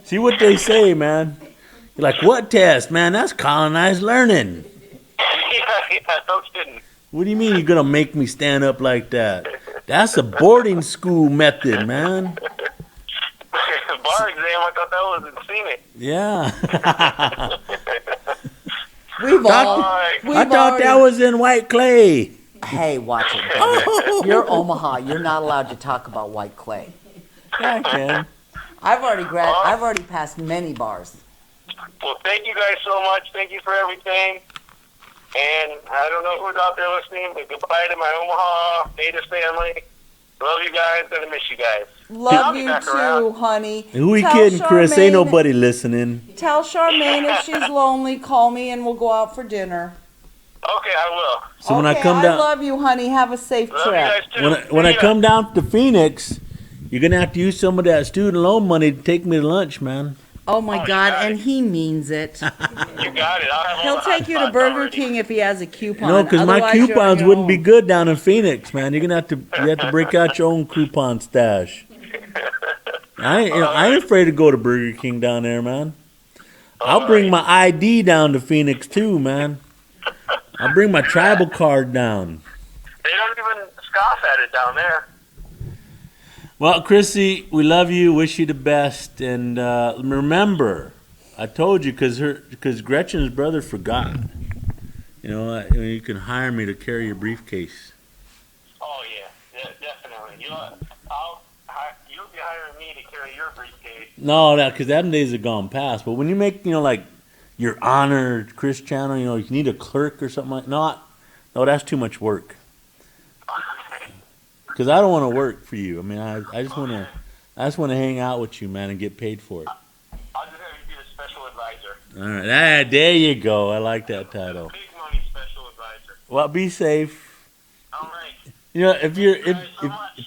See what they say, man. You're like, what test, man? That's colonized learning. yeah, no kidding. What do you mean you're gonna make me stand up like that? That's a boarding school method, man. Bar exam, I thought that was in Phoenix. Yeah. We've all. Alright. We've I thought that already- was in White Clay. Hey, watch it, buddy. You're Omaha. You're not allowed to talk about white clay. Yeah, I can. I've already passed many bars. Well, thank you guys so much. Thank you for everything. And I don't know who's out there listening, but goodbye to my Omaha native family. Love you guys. Gonna miss you guys. I'll Love be you back too, around. honey. Who we Tell kidding, Chris? Ain't Charmaine- nobody listening. Tell Charmaine if she's lonely, call me and we'll go out for dinner. Okay, I will. So when Okay, I come I down, love you, honey. Have a safe Love you trip. guys too. when I See ya. come down to Phoenix, you're gonna have to use some of that student loan money to take me to lunch, man. Oh my Oh, you God, got it. and he means it. You got it. I'll have all He'll the take you to hot spots Burger already. King if he has a coupon. No, because my Otherwise, you're on coupons your wouldn't be own. good down in Phoenix, man. You're gonna have to break out your own coupon stash. I ain't afraid to go to Burger King down there, man. I'll bring my ID down to Phoenix too, man. I'll bring my tribal card down. They don't even scoff at it down there. Well, Chrissy, we love you. Wish you the best, and remember, I told you because Gretchen's brother forgot. You know, you can hire me to carry your briefcase. Oh yeah, definitely. You'll be hiring me to carry your briefcase. No, because them days are gone past. But when you make, like your honor Chris channel, you need a clerk or something like. No, that's too much work. Because I don't want to work for you. I mean, I just want to hang out with you, man, and get paid for it. I'll just have you be the special advisor. All right, there you go. I like that title. Big money special advisor. Well, be safe. All right. If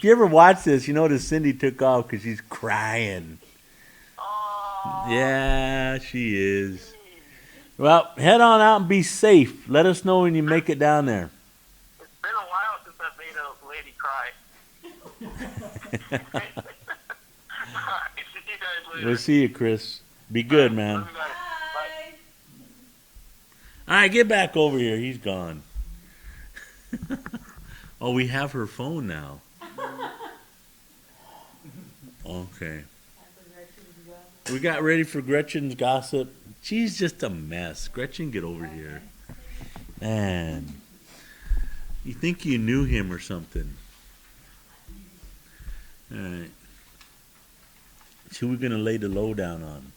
you ever watch this, you notice Cindy took off because she's crying. Oh, Yeah, she is. Well, head on out and be safe. Let us know when you make it down there. it's been a while since I've made a lady cry. All right. See you guys later. We'll see you, Chris. Be good, man. Love you guys. Bye. All right, get back over here. He's gone. Oh, we have her phone now. Okay. We got ready for Gretchen's gossip. She's just a mess. Gretchen, get over here. Man. You think you knew him or something. All right. Who we going to lay the lowdown on?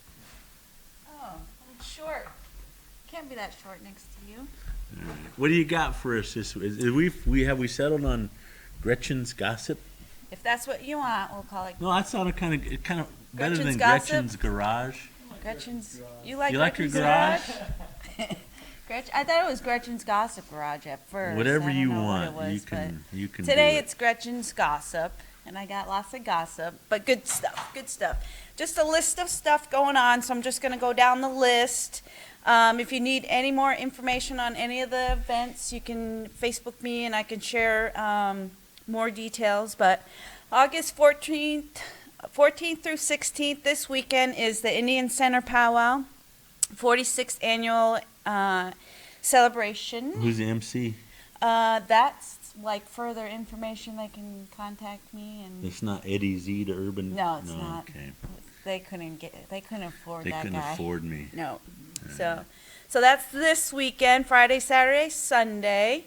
Oh, I'm short. Can't be that short next to you. What do you got for us this week? Have we settled on Gretchen's gossip? If that's what you want, we'll call it No, that sounded kind of better than Gretchen's gossip? Gretchen's garage. Gretchen's. You like You like your Gretchen's garage? Gretchen, I thought it was Gretchen's Gossip Garage at first. Whatever I don't you know what want, it was, you can. but today do it. it's Gretchen's Gossip, and I got lots of gossip, but good stuff, good stuff. Just a list of stuff going on, so I'm just going to go down the list. If you need any more information on any of the events, you can Facebook me and I can share more details. But August 14th through 16th this weekend is the Indian Center Powwow, 46th annual celebration. Who's the MC? That's like further information. They can contact me, and It's not Eddie Z, the urban. No, it's not. Okay, they couldn't afford they that couldn't guy. afford me. No. So that's this weekend, Friday, Saturday, Sunday.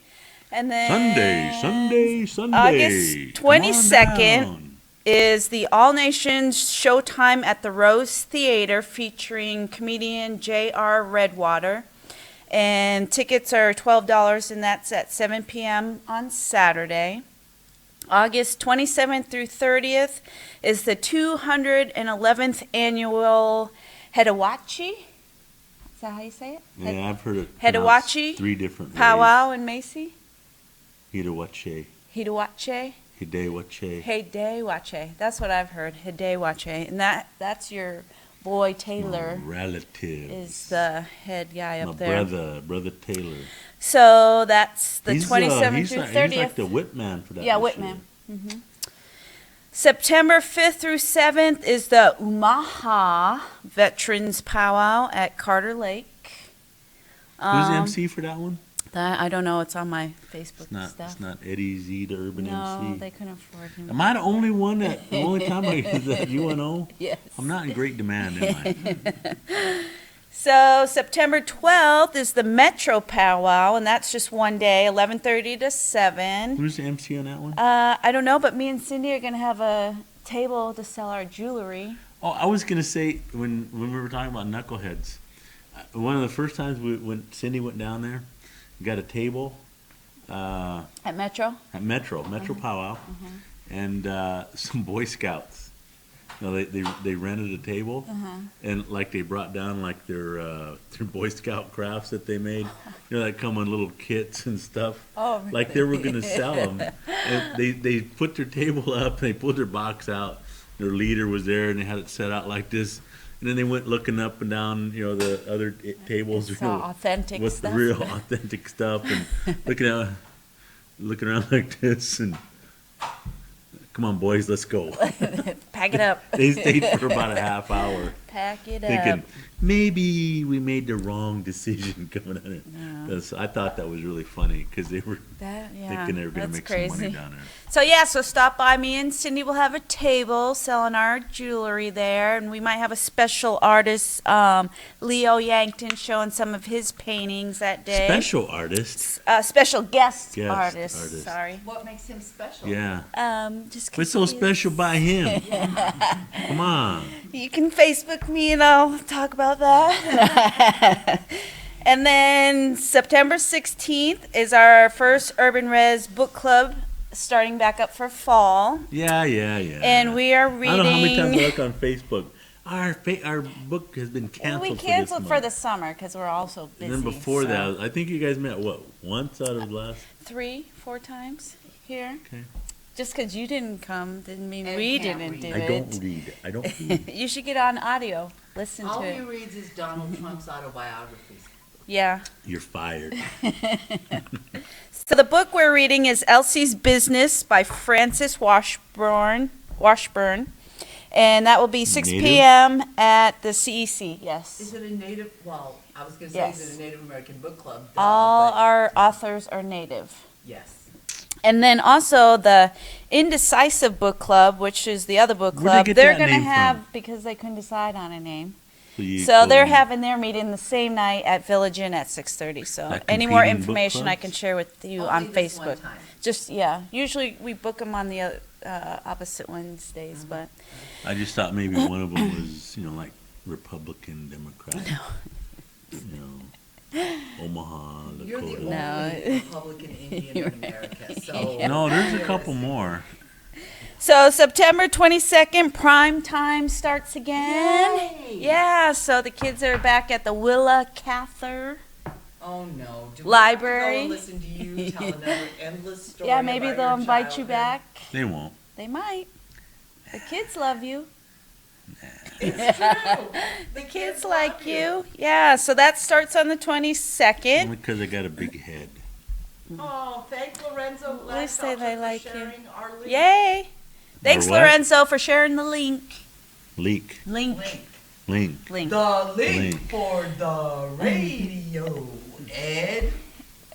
And then Sunday. August Come on 22nd. down. is the All Nations Showtime at the Rose Theater featuring comedian J.R. Redwater. And tickets are $12, and that's at 7 p.m. on Saturday. August 27th through 30th is the 211th annual Hedawachi. Is that how you say it? Yeah, I've heard it. Hedawachi pronounced 3 different Powwow in Macy. Hedawache. Hedawache. Hidewache. Hedewache. That's what I've heard. Hedewache. And that's your boy Taylor Relative. is the head guy my up there. brother Taylor. So that's the He's, 27th he's through like, 30th. He's like the Whitman for that. Yeah, this Whitman. year. September 5th through 7th is the Umaha Veterans Powwow at Carter Lake. Who's the MC for that one? That, I don't know, it's on my Facebook It's not. stuff. It's not Eddie Z, the Urban No, MC. they couldn't afford him. Am I the only one that? The only time I is that UNO? Yes. I'm not in great demand, am I? So September 12th is the Metro Powwow, and that's just one day, 11:30 to 7. Who's the MC on that one? I don't know, but me and Cindy are gonna have a table to sell our jewelry. Oh, I was gonna say when we were talking about knuckleheads, one of the first times when Cindy went down there, got a table At Metro? at Metro Uh-huh. Powwow, and some Boy Scouts. You know, they rented a table, Uh-huh. and like they brought down like their Boy Scout crafts that they made. You know, that come in little kits and stuff. Oh, Like they were gonna sell them. And they put their table up, and they pulled their box out. Their leader was there, and they had it set out like this. And then they went looking up and down, you know, the other tables. It's you know, authentic with stuff. the real authentic stuff, and looking around like this, and come on, boys, let's go. Pack it up. They stayed for about a half hour, Pack it thinking up. maybe we made the wrong decision coming on it. I thought that was really funny because they were That, yeah, thinking they were going to that's make some crazy. money down there. So yeah, so stop by. Me and Cindy will have a table selling our jewelry there, and we might have a special artist, Leo Yankton, showing some of his paintings that day. Special artists, Special guest, Guest artist. artist. Sorry. What makes him special? yeah. Just 'cause What's so he is- special by him? Come on. You can Facebook me and I'll talk about that. And then September 16th is our first Urban Res book club starting back up for fall. Yeah. And we are I don't know how many times I reading. look on Facebook. Our book has been canceled. We canceled for for the this month. summer because we're also busy. And then before so that, I think you guys met what, once out of the last. 3-4 times here. Okay. Just because you didn't come didn't mean And we can't didn't read. do I it. don't read. I don't read. You should get on audio. Listen All to he it. reads is Donald Trump's autobiographies. Yeah. You're fired. So the book we're reading is Elsie's Business by Francis Washburn, and that will be 6 Native? p.m. at the CEC. Yes. Is it a native, well, I was going to say, Yes. is it a Native American book club? Duh, All but our authors are native. yes. And then also the Indecisive Book Club, which is the other book Where'd they club. get They're that going to name have, from? because they couldn't decide on a name. You So go they're and- having their meeting the same night at Village Inn at 6:30. So Like any more competing book information I clubs? can share with you Only on this one Facebook. time. Just, yeah, usually we book them on the opposite Wednesdays, Mm-hmm. but I just thought maybe one of them was, like Republican, Democrat. Omaha, You're the Lakota. only No. Republican Indian in America, so. No, there's a couple more. So September 22nd, prime time starts again. Yay! Yeah, so the kids are back at the Willa Cather. Oh, no. Do we Library. have to go listen to you tell another endless story Yeah, maybe about they'll your invite you childhood? back. They won't. They might. The kids love you. It's true. The kids like you. Yeah, so that starts on the 22nd. Only because I got a big head. Oh, thank Lorenzo At least they Glashofer like for you. sharing our link. Yay. Thanks, what? Lorenzo, for sharing the link. Leak. Link. Link. Link. The link, Link. for the radio, Ed.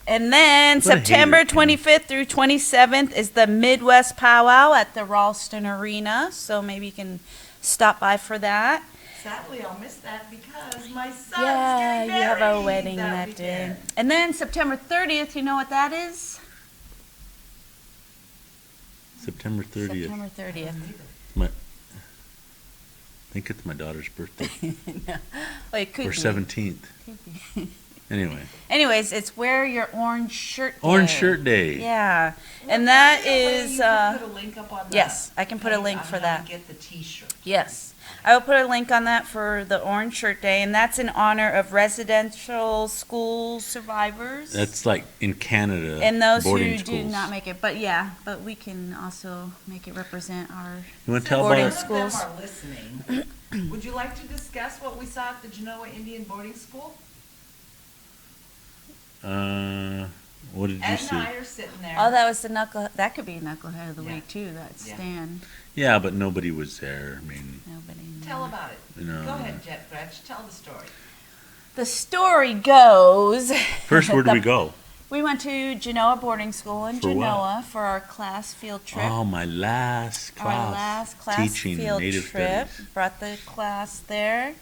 And then What a September hater, Kenny. 25th through 27th is the Midwest Powwow at the Ralston Arena. So maybe you can stop by for that. Sadly, I'll miss that because my son's Yeah, getting you married have a wedding that day. weekend. And then September 30th, you know what that is? September 30th. September 30th. I think it's my daughter's birthday. Oh, it could Or be. 17th. Anyway. Anyways, it's wear your orange shirt. Orange day. Shirt Day. Yeah. And Well, that is there a way is, you can put a link up on yes, that I can put a page link on for how that. to get the T-shirt. Yes. I will put a link on that for the Orange Shirt Day, and that's in honor of residential school survivors. That's like in Canada. and those who boarding do schools. not make it. But yeah, but we can also make it represent our. You want to tell Boarding about None of schools. them are listening. Would you like to discuss what we saw at the Genoa Indian Boarding School? what did you Ed see? and I are sitting there. Oh, that was the knuckle. That could be knucklehead of the Yeah. week too. That Yeah. Stan. Yeah, but nobody was there. I mean, Nobody. Tell about it. you know. Go ahead, Jet Gretch. Tell the story. The story goes. First, where do we go? We went to Genoa boarding school in For what? Genoa for our class field trip. Oh, my last Our class. last class Teaching field Native trip. Studies. Brought the class there,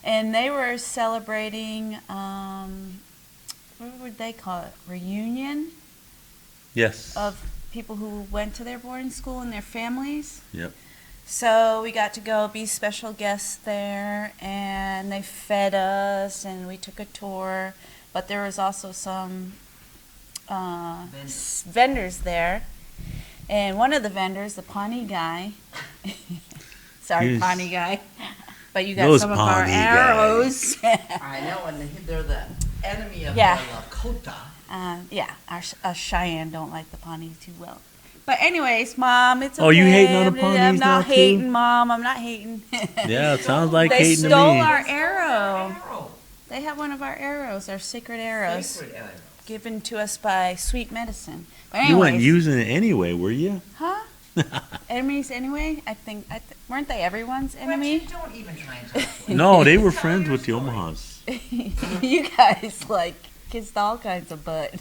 and they were celebrating. What would they call it? Reunion Yes. of people who went to their boarding school and their families. Yep. So we got to go be special guests there, and they fed us, and we took a tour. But there was also some vendors there, and one of the vendors, the Pawnee guy. Sorry, Yes. Pawnee guy. But you got Those some of our Pawnee arrows. I know, and they're the enemy of Yeah. the Lakota. Yeah, us Cheyenne don't like the Pawnees too well. But anyways, Mom, it's okay. Oh, you hating on the I'm Pawnees not now, too? hating, Mom. I'm not hating. Yeah, it sounds like They hating to stole me. our arrow. Arrow. They have one of our arrows, our sacred arrows, Sacred arrow. given to us by Sweet Medicine. But You weren't anyways, using it anyway, were you? huh? Enemies anyway? I think weren't they everyone's Reggie, enemy? don't even try and talk to No, they were friends with the Omahas. You guys like kissed all kinds of butt.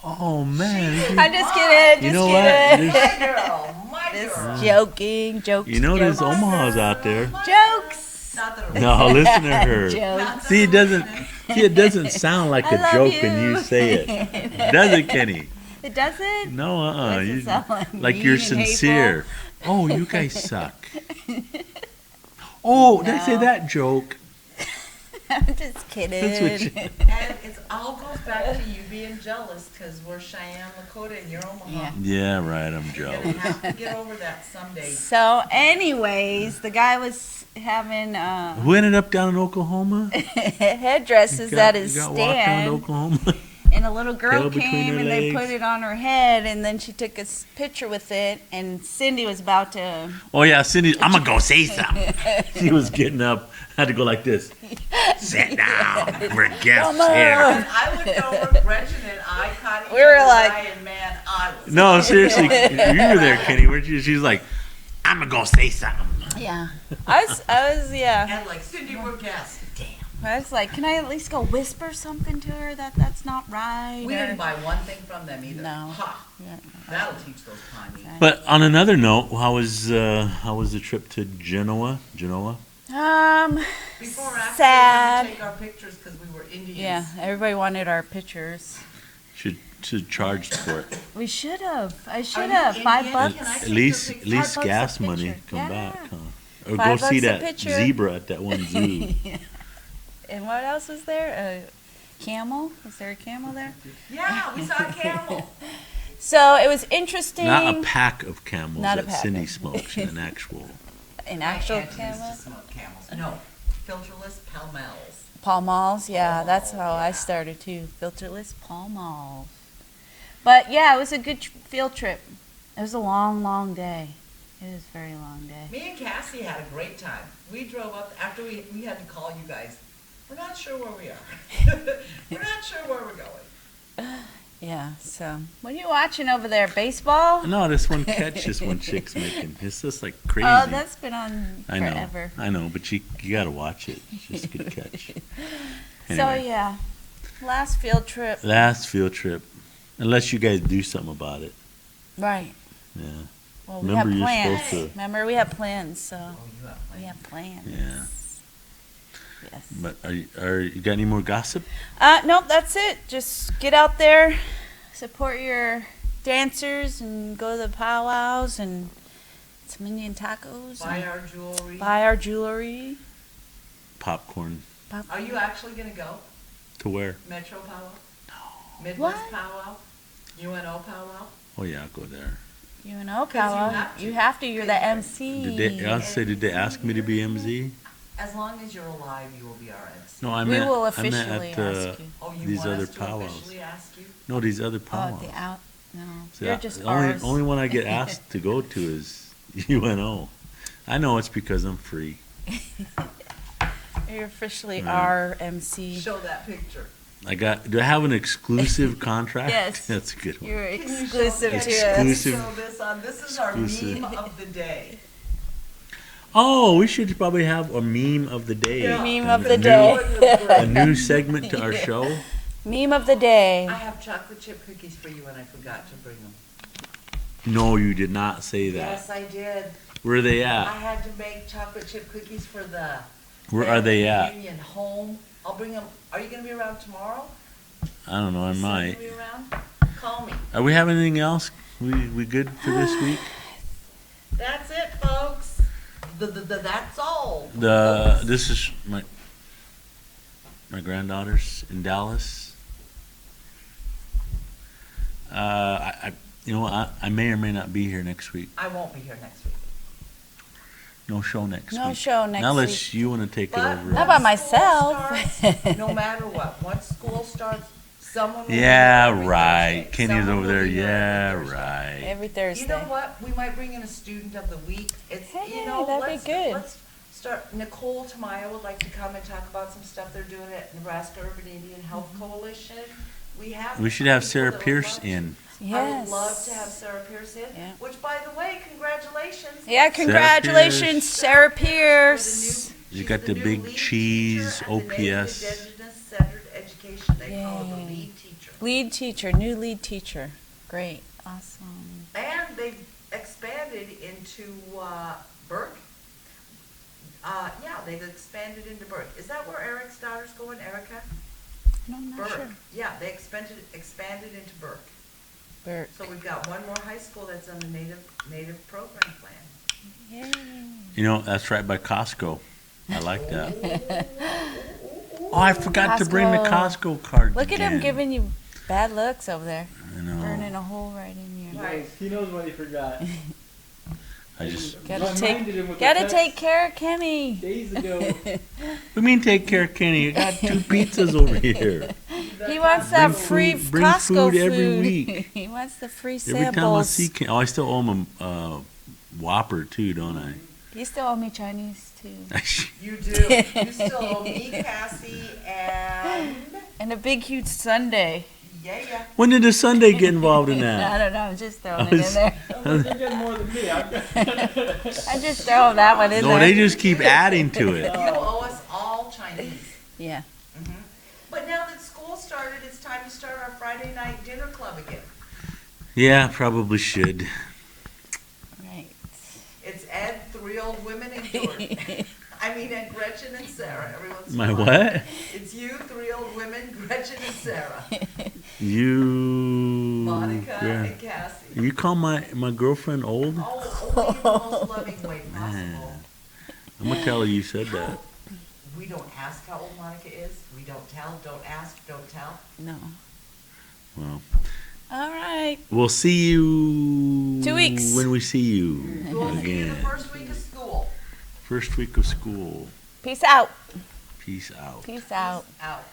Oh, man. I'm just kidding. You Just know what? kidding. There's- My girl, my Just girl. joking, jokes. You know there's jokes. Omahas out there. Jokes. Not that it No, listen to her. Jokes. See, it doesn't sound like I a love joke when you. you say it. Does it, Kenny? It doesn't? No, Does it You, sound like mean you're and hateful? sincere. Oh, you guys suck. Oh, did I say No. that joke? I'm just kidding. That's what you- And it all goes back to you being jealous because we're Cheyenne, Lakota, and you're Omaha. Yeah. Yeah, right, I'm You're jealous. gonna have to get over that someday. So, anyways, the guy was having Who ended up down in Oklahoma? headdresses at his You got walked down to stand, Oklahoma? and a little girl Tail between came her and they put legs. it on her head, and then she took a picture with it, and Cindy was about to. Oh, yeah, Cindy, I'm going to go say something. She was getting up, had to go like this. Sit down, we're guests Come here. on. I looked over, Gretchen and I caught each We were other's like- eye, and man, I was. No, seriously, you were there, Kenny, weren't you? She's like, I'm going to go say something. Yeah, I was, yeah. And like, Cindy, we're guests. Damn. I was like, can I at least go whisper something to her that's not right? We or- didn't buy one thing from them either. No. Ha! Yeah. That'll teach those Pawnees. But on another note, how was the trip to Genoa? Before or after Sad. we take our pictures because we were Indians. Yeah, everybody wanted our pictures. Should charged for it. We should have. I should you have. $5 Indian? bucks. Can I At take least your at picture? least $5 gas a money picture. come Yeah. back, huh? Or go $5 see a that picture. zebra at that one zoo. And what else was there? A camel? Was there a camel there? Yeah, we saw a camel. So it was interesting. Not a pack of camels Not a that pack Cindy of- smokes, an actual. An actual My aunt used to camel? smoke camels. No, filterless Pall Malls. Pall Malls, yeah, Pall that's Mall, how I yeah. started too. Filterless Pall Malls. But yeah, it was a good field trip. It was a long, long day. It was a very long day. Me and Cassie had a great time. We drove up after we had to call you guys. We're not sure where we are. We're not sure where we're going. Yeah, so. What are you watching over there? Baseball? No, this one catch this one chick's making. It's just like crazy. Oh, that's been on I know, forever. I know, but you gotta watch it. It's just a good catch. So Anyway, yeah, last field trip. last field trip. Unless you guys do something about it. Right. Yeah. Well, we Remember, have you're plans. supposed to- Remember, we have plans, so Oh, you have we plans. have plans. Yeah. Yes. But you got any more gossip? Nope, that's it. Just get out there, support your dancers, and go to the powwows and some Indian tacos. Buy and our jewelry. buy our jewelry. Popcorn. Are you actually going to go? To where? Metro Powwow? No. Midwest What? Powwow? UNO Powwow? Oh yeah, I'll go there. You know, 'Cause you powwow. have to. You have to. You're the MC. Did they ask me to be MZ? As long as you're alive, you will be our MC. No, I We meant will I meant officially at ask you. Oh, you these want other us to powwows. officially ask you? No, these other Oh, powwows. the out. No, See, you're just the only, ours. only one I get asked to go to is UNO. I know it's because I'm free. You're officially Right. our MC. Show that picture. Do I have an exclusive contract? Yes. That's a good one. You're Can you show exclusive this? to Exclusive. us. Show this on. This is our Exclusive. meme of the day. Oh, we should probably have a meme of the day. Yeah. Meme A of the new- day. A new segment to our show. Meme of the day. I have chocolate chip cookies for you and I forgot to bring them. No, you did not say that. Yes, I did. Where are they I at? had to make chocolate chip cookies for the Where are they family at? reunion home. I'll bring them. Are you going to be around tomorrow? I don't know, I Is Sam might. gonna be around? Call me. Are we having anything else? We good for this week? That's it, folks. That's all. This is my granddaughter's in Dallas. You know what? I may or may not be here next week. I won't be here next week. No show next No week. show next Now week. let's you want to take it But over. How about once school myself? starts, no matter what, once school starts, someone will be Yeah, here every right. Thursday. Kenny's Someone over will there. be here Yeah, every Thursday. right. Every Thursday. You know what? We might bring in a student of the week. It's Hey, you know, that'd be let's, good. let's start. Nicole Tamayo would like to come and talk about some stuff they're doing at Nebraska Urban Indian Health Coalition. We should have people Sarah that would Pierce love- in. I Yes. would love to have Sarah Pierce in. Yeah. Which, by the way, congratulations. Yeah, congratulations, Sarah Pierce. You got the big cheese OPS. Indigenous Centered Education. They call it the Yay. lead teacher. Lead teacher, new lead teacher. Great, awesome. And they've expanded into Burke. Yeah, they've expanded into Burke. Is that where Eric's daughter's going, Erica? No, I'm not Burke. sure. Yeah, they expanded into Burke. Burke. So we've got one more high school that's on the native program plan. Yay. You know, that's right by Costco. I like that. Oh, I forgot to bring the Costco card. Look at him again. giving you bad looks over there. I know. Burning a hole right in your. Right. He knows what he forgot. I just. Gotta Reminded him with the Gotta text take care of Kenny. Days ago. We mean take care, Kenny. You got 2 pizzas over here. He wants that Bring free food- bring Costco food every week. He wants the free Every time I samples. see Kenny, oh, I still owe him a Whopper too, don't I? You still owe me Chinese too. You do. You still owe me, Cassie, and And a big huge sundae. yeah. When did the Sunday get involved in I that? don't know, I'm just throwing it in there. You're getting more than me. I'm just throwing that one in No, there. they just keep adding to it. You owe us all Chinese. Yeah. But now that school started, it's time to start our Friday night dinner club again. Yeah, probably should. Right. It's Ed, 3 old women, and Jordan. And Gretchen and Sarah. Every once in a My while. what? It's you, 3 old women, Gretchen and Sarah. You. Monica Yeah. and Cassie. You call my girlfriend old? Oh, only in the most loving way possible. I'm gonna tell her you said that. We don't ask how old Monica is. We don't tell. Don't ask. Don't tell. No. Well, All right. we'll see you 2 weeks. when we see you We'll see you the again. first week of school. First week of school. Peace out. Peace out. Peace out. Out.